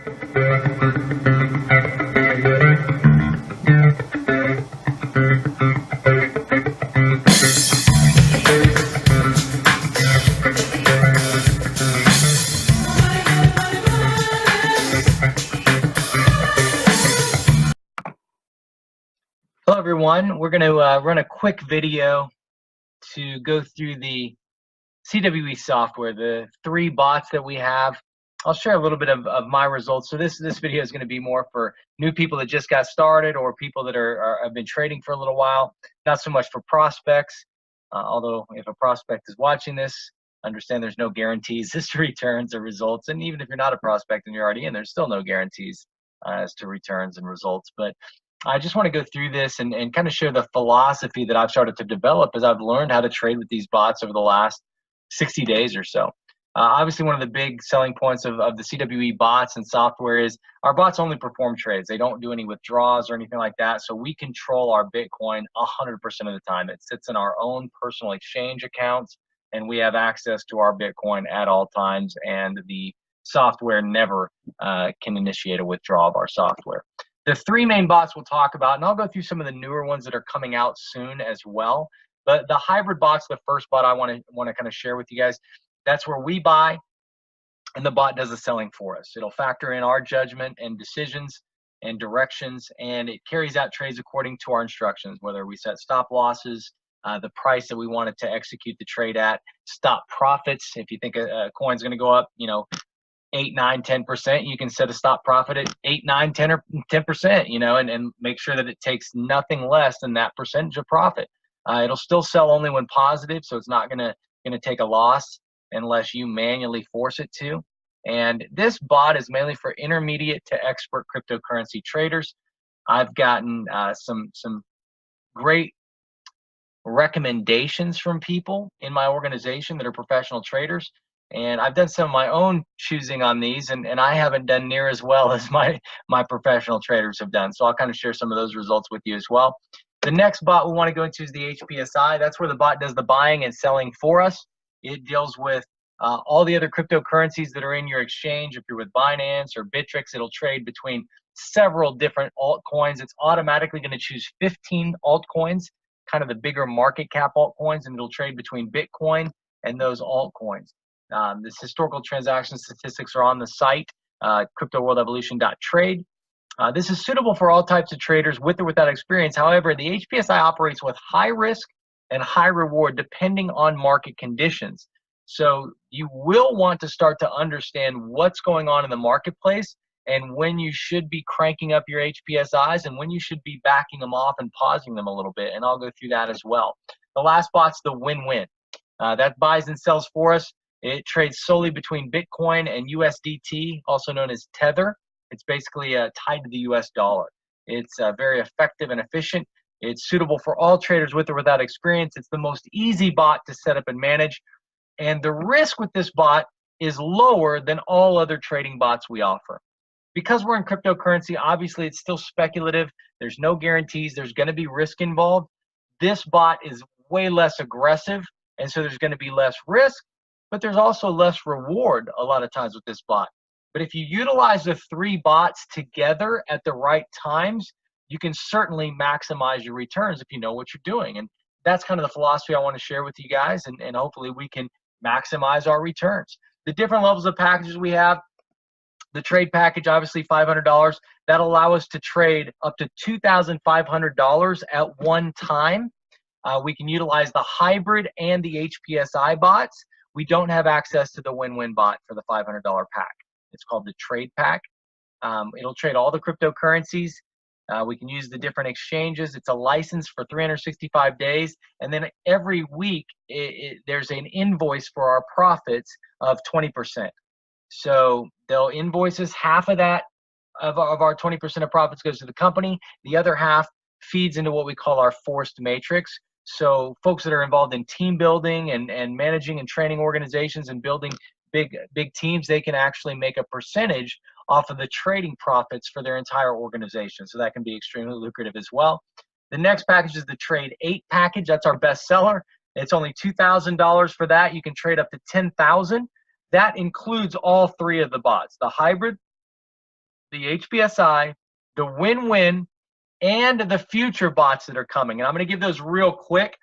Hello everyone, we're going to run a quick video to go through the CWE software, the 3 bots that we have. I'll share a little bit of my results. So this video is going to be more for new people that just got started or people that have been trading for a little while, not so much for prospects, although if a prospect is watching this, understand there's no guarantees as to returns or results, and even if you're not a prospect and you're already in, there's still no guarantees as to returns and results. But I just want to go through this and kind of share the philosophy that I've started to develop as I've learned how to trade with these bots over the last 60 days or so. Obviously, one of the big selling points of the CWE bots and software is our bots only perform trades. They don't do any withdrawals or anything like that. So we control our Bitcoin 100% of the time. It sits in our own personal exchange accounts, and we have access to our Bitcoin at all times. And the software never can initiate a withdrawal of our software. The 3 main bots we'll talk about, and I'll go through some of the newer ones that are coming out soon as well. But the hybrid bot's the first bot I want to kind of share with you guys. That's where we buy, and the bot does the selling for us. It'll factor in our judgment and decisions and directions, and it carries out trades according to our instructions, whether we set stop losses, the price that we wanted to execute the trade at, stop profits. If you think a coin's going to go up, 8, 9, 10%, you can set a stop profit at 8, 9, 10 or 10%, and make sure that it takes nothing less than that percentage of profit. It'll still sell only when positive, so it's not gonna take a loss unless you manually force it to. And this bot is mainly for intermediate to expert cryptocurrency traders. I've gotten some great recommendations from people in my organization that are professional traders. And I've done some of my own choosing on these, and I haven't done near as well as my professional traders have done. So I'll kind of share some of those results with you as well. The next bot we want to go into is the HPSI. That's where the bot does the buying and selling for us. It deals with all the other cryptocurrencies that are in your exchange. If you're with Binance or Bittrex, it'll trade between several different altcoins. It's automatically going to choose 15 altcoins, kind of the bigger market cap altcoins, and it'll trade between Bitcoin and those altcoins. This historical transaction statistics are on the site, cryptoworldevolution.trade. This is suitable for all types of traders with or without experience. However, the HPSI operates with high risk and high reward depending on market conditions. So you will want to start to understand what's going on in the marketplace and when you should be cranking up your HPSIs and when you should be backing them off and pausing them a little bit. And I'll go through that as well. The last bot's the WinWin. That buys and sells for us. It trades solely between Bitcoin and USDT, also known as Tether. It's basically tied to the US dollar. It's very effective and efficient. It's suitable for all traders with or without experience. It's the most easy bot to set up and manage. And the risk with this bot is lower than all other trading bots we offer. Because we're in cryptocurrency, obviously it's still speculative. There's no guarantees. There's going to be risk involved. This bot is way less aggressive, and so there's going to be less risk. But there's also less reward a lot of times with this bot. But if you utilize the 3 bots together at the right times, you can certainly maximize your returns if you know what you're doing. And that's kind of the philosophy I want to share with you guys, and hopefully we can maximize our returns. The different levels of packages we have, the trade package, obviously $500, that'll allow us to trade up to $2,500 at one time. We can utilize the hybrid and the HPSI bots. We don't have access to the WinWin bot for the $500 pack. It's called the trade pack. It'll trade all the cryptocurrencies. We can use the different exchanges. It's a license for 365 days. And then every week, there's an invoice for our profits of 20%. So they'll invoice us. Half of that, of our 20% of profits goes to the company. The other half feeds into what we call our forced matrix. So folks that are involved in team building and managing and training organizations and building big teams, they can actually make a percentage off of the trading profits for their entire organization. So that can be extremely lucrative as well. The next package is the Trade 8 package. That's our best seller. It's only $2,000 for that. You can trade up to $10,000. That includes all 3 of the bots, the hybrid, the HPSI, the WinWin, and the future bots that are coming. And I'm going to give those real quick.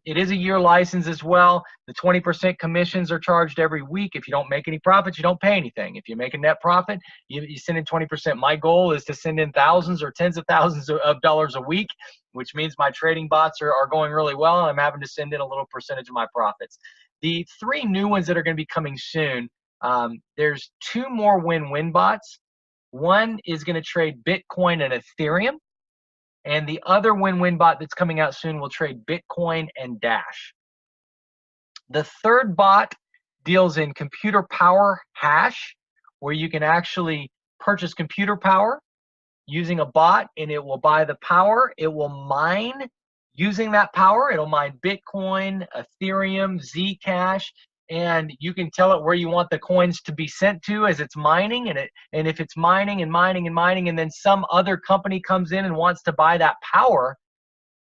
It is a year license as well. The 20% commissions are charged every week. If you don't make any profits, you don't pay anything. If you make a net profit, you send in 20%. My goal is to send in thousands or tens of thousands of dollars a week, which means my trading bots are going really well, and I'm having to send in a little percentage of my profits. The 3 new ones that are going to be coming soon, there's 2 more WinWin bots. One is going to trade Bitcoin and Ethereum. And the other WinWin bot that's coming out soon will trade Bitcoin and Dash. The third bot deals in computer power hash, where you can actually purchase computer power using a bot, and it will buy the power. It will mine using that power. It'll mine Bitcoin, Ethereum, Zcash, and you can tell it where you want the coins to be sent to as it's mining, and if it's mining and mining and mining, and then some other company comes in and wants to buy that power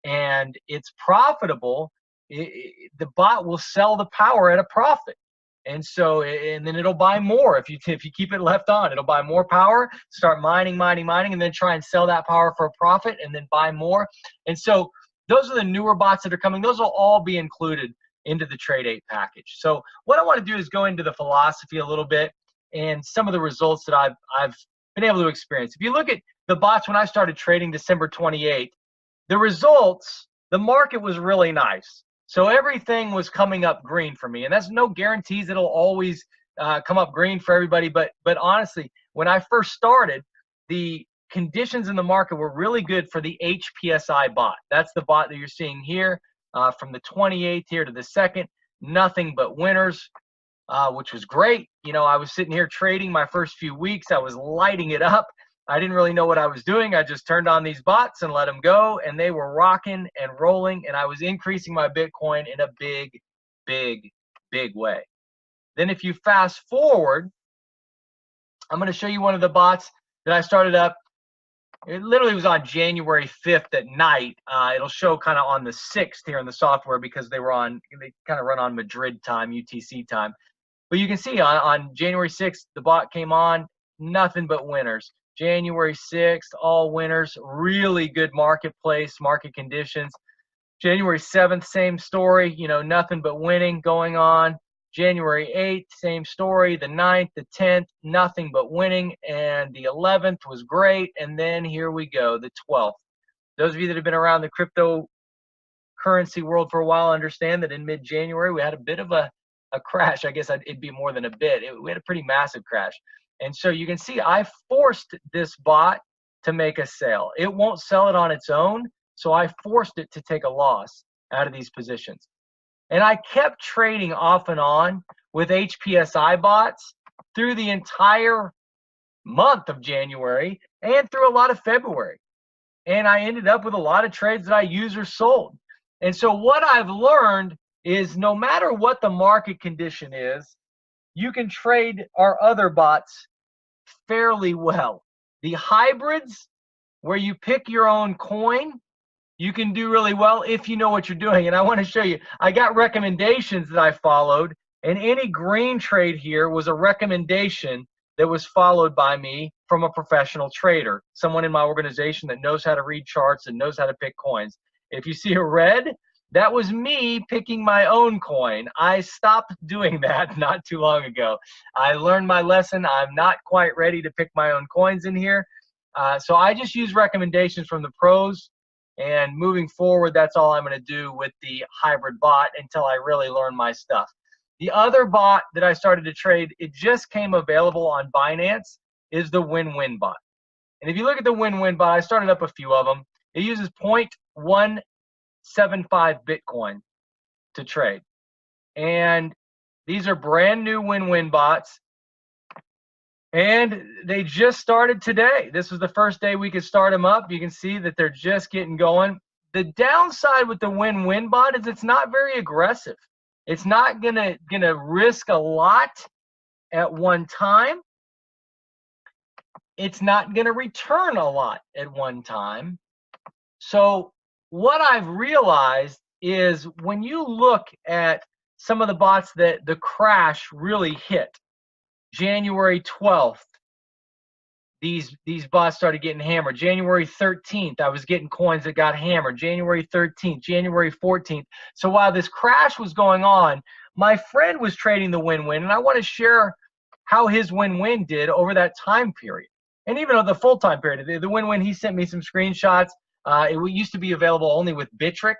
and it's profitable, the bot will sell the power at a profit. And so, and then it'll buy more. If you keep it left on, it'll buy more power, start mining, and then try and sell that power for a profit, and then buy more. And so those are the newer bots that are coming. Those will all be included into the Trade 8 package. So what I want to do is go into the philosophy a little bit and some of the results that I've been able to experience. If you look at the bots when I started trading December 28th, the results, the market was really nice. So everything was coming up green for me, and that's no guarantees it'll always come up green for everybody. But honestly, when I first started, the conditions in the market were really good for the HPSI bot. That's the bot that you're seeing here. From the 28th here to the 2nd, nothing but winners, which was great. You know, I was sitting here trading my first few weeks. I was lighting it up. I didn't really know what I was doing. I just turned on these bots and let them go, and they were rocking and rolling, and I was increasing my Bitcoin in a big, big, big way. Then if you fast forward, I'm going to show you one of the bots that I started up. It literally was on January 5th at night. It'll show kind of on the 6th here in the software because they kind of run on Madrid time, UTC time. But you can see on January 6th, the bot came on, nothing but winners. January 6th, all winners, really good marketplace, market conditions. January 7th, same story, you know, nothing but winning going on. January 8th, same story. The 9th, the 10th, nothing but winning. And the 11th was great. And then here we go, the 12th. Those of you that have been around the cryptocurrency world for a while understand that in mid-January, we had a bit of a crash. I guess it'd be more than a bit. We had a pretty massive crash. And so you can see I forced this bot to make a sale. It won't sell it on its own. So I forced it to take a loss out of these positions. And I kept trading off and on with HPSI bots through the entire month of January and through a lot of February. And I ended up with a lot of trades that I used or sold. And so what I've learned is no matter what the market condition is, you can trade our other bots fairly well. The hybrids, where you pick your own coin, you can do really well if you know what you're doing. And I want to show you, I got recommendations that I followed, and any green trade here was a recommendation that was followed by me from a professional trader, someone in my organization that knows how to read charts and knows how to pick coins. If you see a red, that was me picking my own coin. I stopped doing that not too long ago. I learned my lesson. I'm not quite ready to pick my own coins in here. So I just use recommendations from the pros. And moving forward, that's all I'm going to do with the hybrid bot until I really learn my stuff. The other bot that I started to trade, it just came available on Binance, is the WinWin Bot. And if you look at the WinWin Bot, I started up a few of them. It uses 0.175 Bitcoin to trade. And these are brand new WinWin bots. And they just started today. This was the first day we could start them up. You can see that they're just getting going. The downside with the WinWin Bot is it's not very aggressive. It's not gonna risk a lot at one time. It's not gonna return a lot at one time. So what I've realized is when you look at some of the bots that the crash really hit, January 12th, these bots started getting hammered. January 13th, I was getting coins that got hammered. January 13th, January 14th. So while this crash was going on, my friend was trading the WinWin, and I want to share how his WinWin did over that time period. And even over the full time period, the WinWin, he sent me some screenshots. It used to be available only with Bittrex.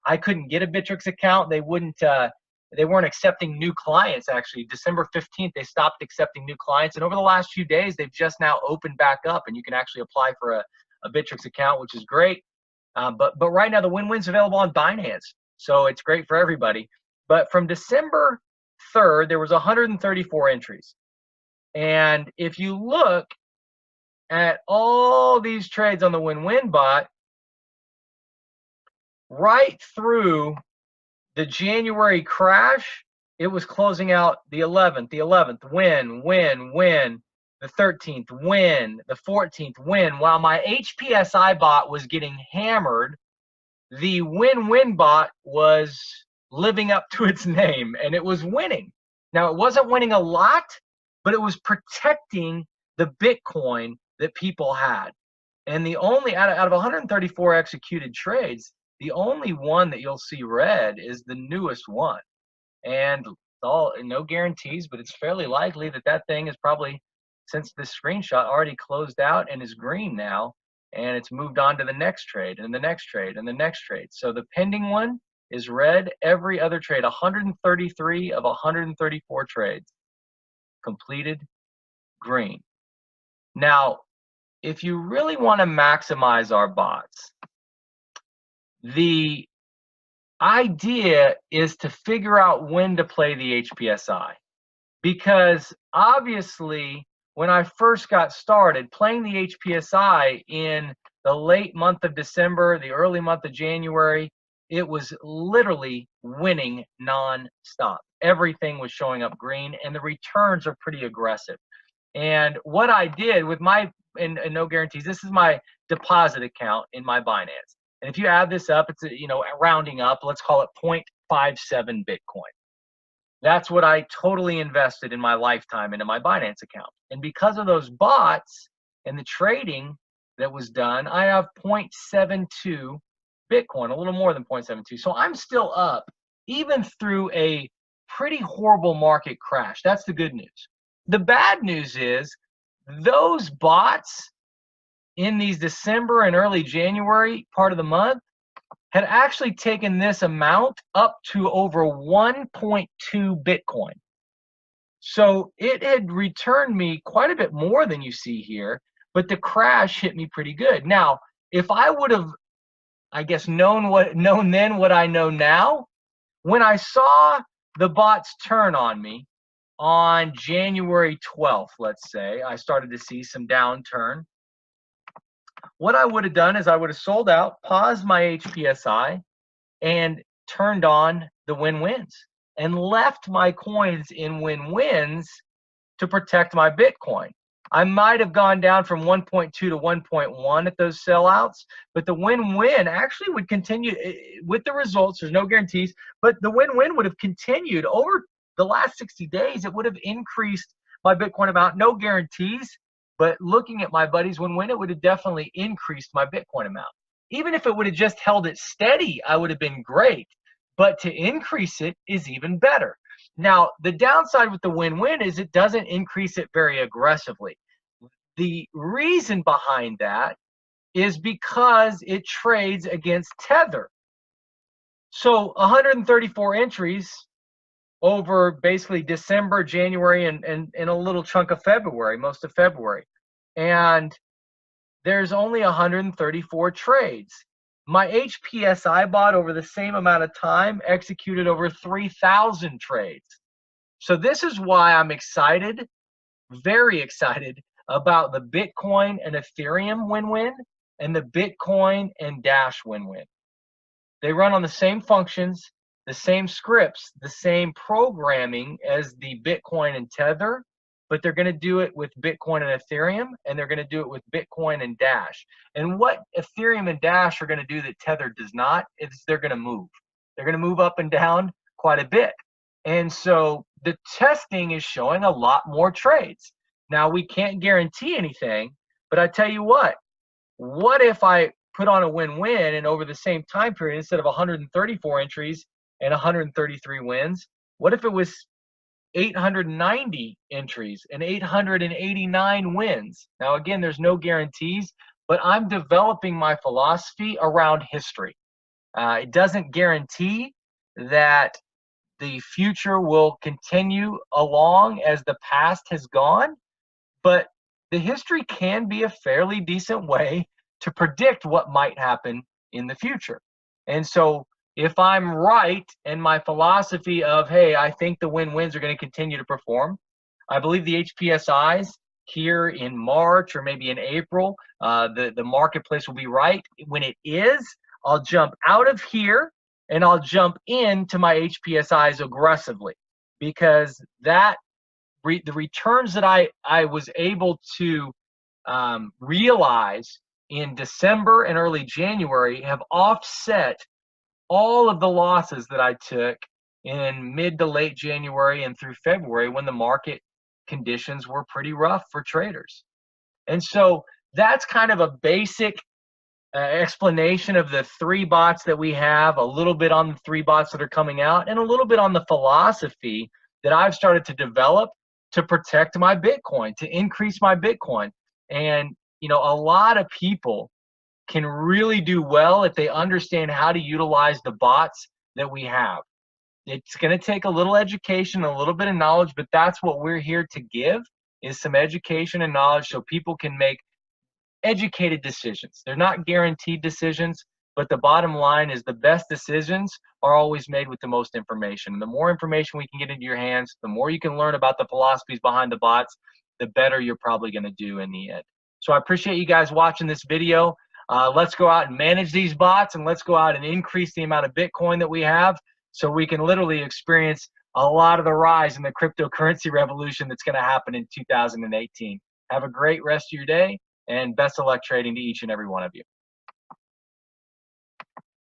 I couldn't get a Bittrex account. They weren't accepting new clients. Actually, December 15th, they stopped accepting new clients. And over the last few days, they've just now opened back up, and you can actually apply for a Bittrex account, which is great. But right now, the WinWin's available on Binance, so it's great for everybody. But from December 3rd, there was 134 entries. And if you look at all these trades on the WinWin bot, right through the January crash, it was closing out the 11th, win, the 13th, win, the 14th, win. While my HPSI bot was getting hammered, the WinWin bot was living up to its name, and it was winning. Now, it wasn't winning a lot, but it was protecting the Bitcoin that people had. And the only, out of 134 executed trades, the only one that you'll see red is the newest one. And no guarantees, but it's fairly likely that that thing is probably, since this screenshot, already closed out and is green now, and it's moved on to the next trade and the next trade and the next trade. So the pending one is red. Every other trade, 133 of 134 trades completed, green. Now, if you really want to maximize our bots, the idea is to figure out when to play the HPSI. Because obviously, when I first got started, playing the HPSI in the late month of December, the early month of January, it was literally winning non-stop. Everything was showing up green, and the returns are pretty aggressive. And what I did with my, and no guarantees, this is my deposit account in my Binance. And if you add this up, it's, rounding up, let's call it 0.57 Bitcoin. That's what I totally invested in my lifetime into my Binance account. And because of those bots and the trading that was done, I have 0.72 Bitcoin, a little more than 0.72. So I'm still up, even through a pretty horrible market crash. That's the good news. The bad news is those bots in these December and early January part of the month had actually taken this amount up to over 1.2 Bitcoin. So it had returned me quite a bit more than you see here, but the crash hit me pretty good. Now, if I would have, I guess, known then what I know now, when I saw the bots turn on me on January 12th, let's say, I started to see some downturn. What I would have done is I would have sold out, paused my HPSI, and turned on the WinWins and left my coins in WinWins to protect my Bitcoin. I might have gone down from 1.2 to 1.1 at those sellouts, but the WinWin actually would continue with the results. There's no guarantees, but the WinWin would have continued over the last 60 days. It would have increased my Bitcoin amount. No guarantees, but looking at my buddies WinWin, it would have definitely increased my Bitcoin amount. Even if it would have just held it steady, I would have been great. But to increase it is even better. Now, the downside with the WinWin is it doesn't increase it very aggressively. The reason behind that is because it trades against Tether. So 134 entries over basically December, January, and a little chunk of February, most of February. And there's only 134 trades. My HPSI bot over the same amount of time executed over 3,000 trades. So this is why I'm excited, very excited, about the Bitcoin and Ethereum WinWin and the Bitcoin and Dash WinWin. They run on the same functions, the same scripts, the same programming as the Bitcoin and Tether, but they're going to do it with Bitcoin and Ethereum, and they're going to do it with Bitcoin and Dash. And what Ethereum and Dash are going to do that Tether does not is they're going to move. They're going to move up and down quite a bit. And so the testing is showing a lot more trades. Now, we can't guarantee anything, But I tell you what if I put on a win-win and over the same time period, instead of 134 entries and 133 wins, what if it was 890 entries and 889 wins? Now, again, there's no guarantees, but I'm developing my philosophy around history. It doesn't guarantee that the future will continue along as the past has gone, but the history can be a fairly decent way to predict what might happen in the future. And so if I'm right in my philosophy of, hey, I think the win-wins are going to continue to perform, I believe the HPSIs here in March or maybe in April, the marketplace will be right. When it is, I'll jump out of here and I'll jump into my HPSIs aggressively, because that the returns that I was able to realize in December and early January have offset all of the losses that I took in mid to late January and through February, when the market conditions were pretty rough for traders. And so that's kind of a basic explanation of the 3 bots that we have, a little bit on the 3 bots that are coming out, and a little bit on the philosophy that I've started to develop to protect my Bitcoin, to increase my Bitcoin. And, you know, a lot of people can really do well if they understand how to utilize the bots that we have. It's going to take a little education, a little bit of knowledge, but that's what we're here to give, is some education and knowledge so people can make educated decisions. They're not guaranteed decisions, but the bottom line is the best decisions are always made with the most information. And the more information we can get into your hands, the more you can learn about the philosophies behind the bots, the better you're probably going to do in the end. So I appreciate you guys watching this video. Let's go out and manage these bots, and let's go out and increase the amount of Bitcoin that we have, so we can literally experience a lot of the rise in the cryptocurrency revolution that's going to happen in 2018. Have a great rest of your day, and best of luck trading to each and every one of you.